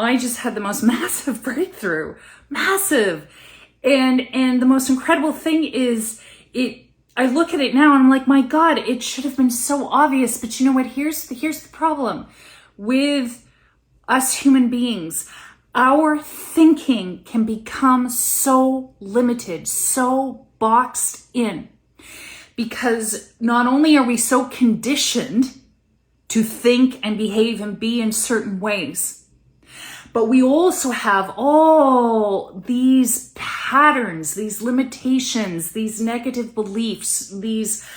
I just had the most massive breakthrough, massive. And the most incredible thing is I look at it now and I'm like, my God, it should have been so obvious. But you know what? Here's the problem with us human beings. Our thinking can become so limited, so boxed in, because not only are we so conditioned to think and behave and be in certain ways, but we also have all these patterns, these limitations, these negative beliefs, these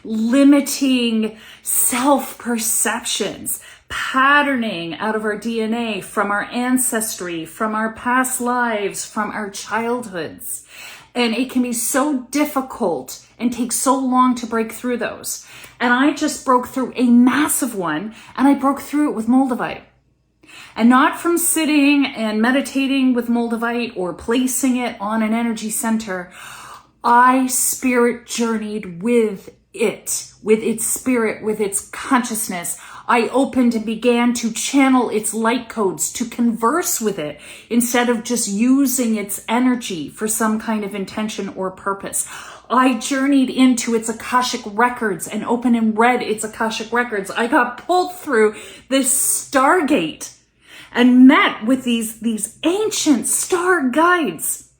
limiting self-perceptions, patterning out of our DNA, from our ancestry, from our past lives, from our childhoods. And it can be so difficult and take so long to break through those. And I just broke through a massive one, and I broke through it with Moldavite. And not from sitting and meditating with Moldavite or placing it on an energy center. I spirit journeyed with it, with its spirit, with its consciousness. I opened and began to channel its light codes, to converse with it instead of just using its energy for some kind of intention or purpose. I journeyed into its Akashic records and opened and read its Akashic records. I got pulled through this stargate and met with these ancient star guides.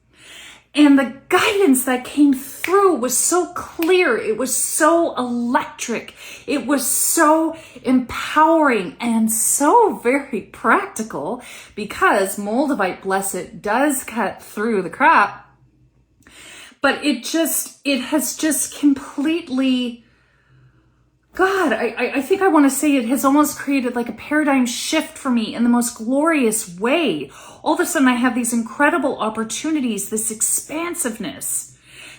And the guidance that came through was so clear. It was so electric. It was so empowering and so very practical, because Moldavite, bless it, does cut through the crap. But it has just completely, God, I think I want to say it has almost created like a paradigm shift for me in the most glorious way. All of a sudden I have these incredible opportunities, this expansiveness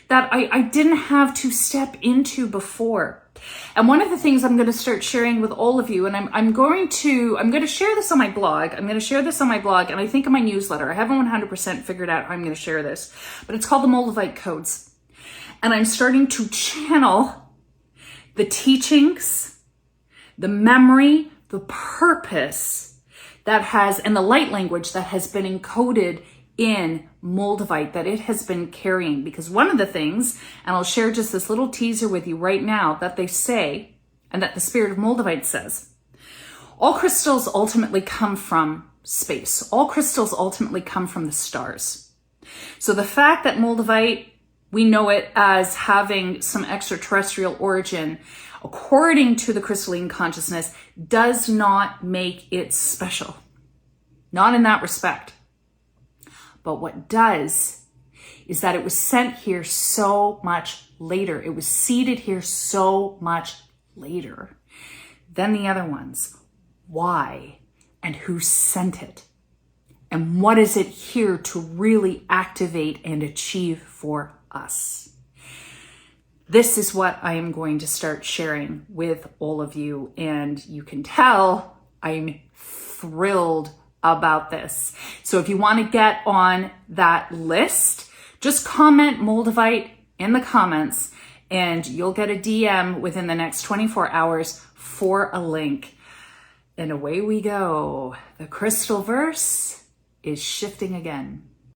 that I didn't have to step into before. And one of the things I'm going to start sharing with all of you, and I'm going to share this on my blog. I'm going to share this on my blog, and I think in my newsletter. I haven't 100% figured out how I'm going to share this, but it's called the Moldavite Codes. And I'm starting to channel the teachings, the memory, the purpose that has, and the light language that has been encoded in Moldavite, that it has been carrying. Because one of the things, and I'll share just this little teaser with you right now, that they say, and that the spirit of Moldavite says, all crystals ultimately come from space. All crystals ultimately come from the stars. So the fact that Moldavite, we know it as having some extraterrestrial origin, according to the crystalline consciousness, does not make it special. Not in that respect. But what does is that it was sent here so much later. It was seeded here so much later than the other ones. Why? And who sent it? And what is it here to really activate and achieve for us? This is what I am going to start sharing with all of you. And you can tell I'm thrilled about this. So if you want to get on that list, just comment Moldavite in the comments and you'll get a DM within the next 24 hours for a link. And away we go. The crystal verse is shifting again.